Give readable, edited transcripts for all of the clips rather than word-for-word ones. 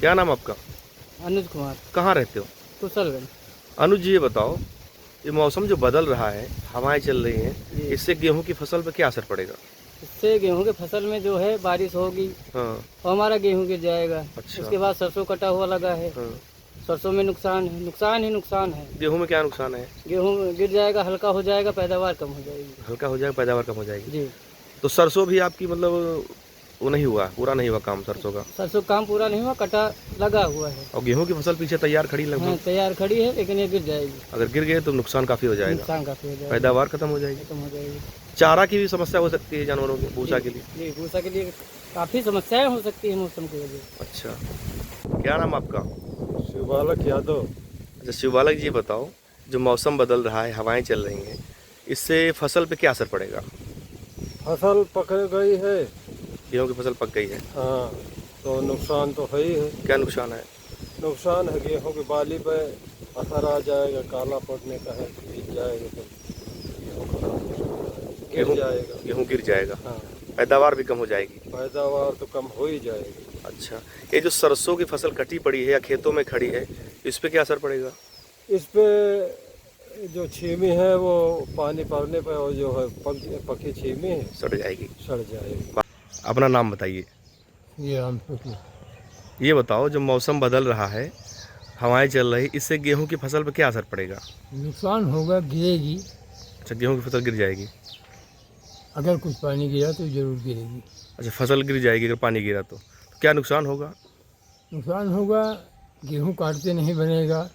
क्या नाम आपका? अनुज कुमार, कहाँ रहते हो? कुशलगंज। अनुज जी, ये बताओ, ये मौसम जो बदल रहा है, हवाएं चल रही हैं, जी, इससे गेहूं की फसल पे क्या असर पड़ेगा? इससे गेहूं के फसल में जो है बारिश होगी हाँ। और हमारा गेहूं गिर जाएगा। अच्छा। उसके बाद सरसों कटा हुआ लगा है, हाँ। सरसों में नुकसान है, नुकसान ही नुकसान है। गेहूं में क्या नुकसान है? गेहूं गिर जाएगा, हल्का हो जाएगा, पैदावार कम हो जाएगी। हल्का हो जाएगा, पैदावार कम हो जाएगी। जी, तो सरसों भी आपकी मतलब वो नहीं हुआ, पूरा नहीं हुआ काम सरसों का? सरसों काम पूरा नहीं हुआ, कटा लगा हुआ है। और गेहूं की फसल पीछे तैयार खड़ी हाँ, लगभग? तैयार खड़ी है, लेकिन ये गिर जाएगी। अगर गिर गए तो नुकसान काफ़ी हो जाएगा, नुकसान काफी हो जाएगा, पैदावार खत्म हो जाएगी। खत्म हो जाएगी। चारा की भी समस्या हो सकती है जानवरों की, भूसा के लिए। जी, भूसा के लिए काफी समस्याएं हो सकती है मौसम की वजह से। अच्छा, क्या नाम आपका? शिवबालक यादव। अच्छा शिवबालक जी, बताओ, जो मौसम बदल रहा है, हवाएं चल रही हैं, इससे फसल पे क्या असर पड़ेगा? फसल पकड़ गई है। गेहूं की फसल पक गई है। हाँ, तो नुकसान तो है ही है। क्या नुकसान है? नुकसान है, गेहूं की बाली पे असर आ जाएगा, काला पड़ने का है, भीग जाएगा तो गेहूं खराब हो जाएगा, गिर जाएगा। गेहूं गिर जाएगा, हाँ, पैदावार भी कम हो जाएगी। पैदावार तो कम हो ही जाएगी। अच्छा, ये जो सरसों की फसल कटी पड़ी है या खेतों में खड़ी है, इस पे क्या असर पड़ेगा? इस पे जो छीमी है वो पानी पड़ने पे वो जो है पकी छीमी है, सड़ जाएगी। सड़ जाएगी। अपना नाम बताइए। ये हम ये बताओ, जो मौसम बदल रहा है, हवाएं चल रही, इससे गेहूं की फसल पे क्या असर पड़ेगा? नुकसान होगा, गिरेगी। अच्छा, गेहूं की फसल गिर जाएगी। अगर कुछ पानी गिरा तो जरूर गिरेगी। अच्छा, फसल गिर जाएगी अगर पानी गिरा तो क्या नुकसान होगा? नुकसान होगा, गेहूं काटते नहीं बनेगा,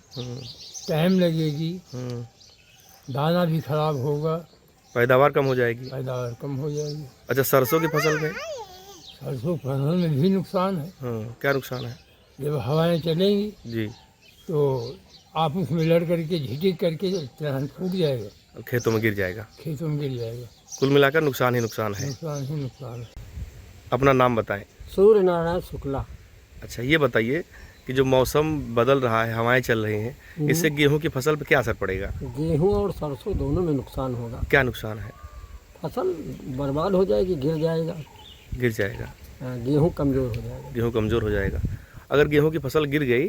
टाइम लगेगी, दाना भी खराब होगा, पैदावार कम हो जाएगी। पैदावार कम हो जाएगी। अच्छा, सरसों की फसल में? सरसों फसल में भी नुकसान है। क्या नुकसान है? जब हवाएं चलेंगी जी। तो आपस में लड़ करके झिटिक करके तिलहन फूट जाएगा, खेतों में गिर जाएगा। खेतों में गिर जाएगा। कुल मिलाकर नुकसान ही नुकसान है। नुकसान ही नुकसान है। अपना नाम बताएं। सूर्य नारायण शुक्ला। अच्छा, ये बताइए कि जो मौसम बदल रहा है, हवाएं चल रही हैं, इससे गेहूं की फसल पे क्या असर पड़ेगा? गेहूं और सरसों दोनों में नुकसान होगा। क्या नुकसान है? फसल बर्बाद हो जाएगी, गिर जाएगा, गिर जाएगा। गेहूं कमजोर हो जाएगा, गेहूं कमज़ोर हो जाएगा। अगर गेहूं की फसल गिर गई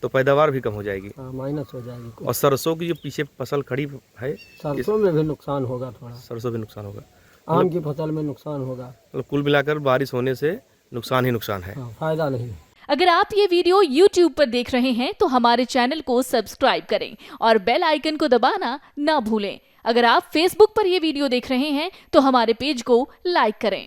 तो पैदावार भी कम हो जाएगी। माइनस हो जाएगी। और सरसों की जो पीछे फसल खड़ी है, सरसों में भी नुकसान होगा, थोड़ा सरसों भी नुकसान होगा। आम की फसल में नुकसान होगा। मतलब कुल मिलाकर बारिश होने से नुकसान ही नुकसान है। फायदा नहीं। अगर आप ये वीडियो YouTube पर देख रहे हैं तो हमारे चैनल को सब्सक्राइब करें और बेल आइकन को दबाना ना भूलें। अगर आप Facebook पर ये वीडियो देख रहे हैं तो हमारे पेज को लाइक करें।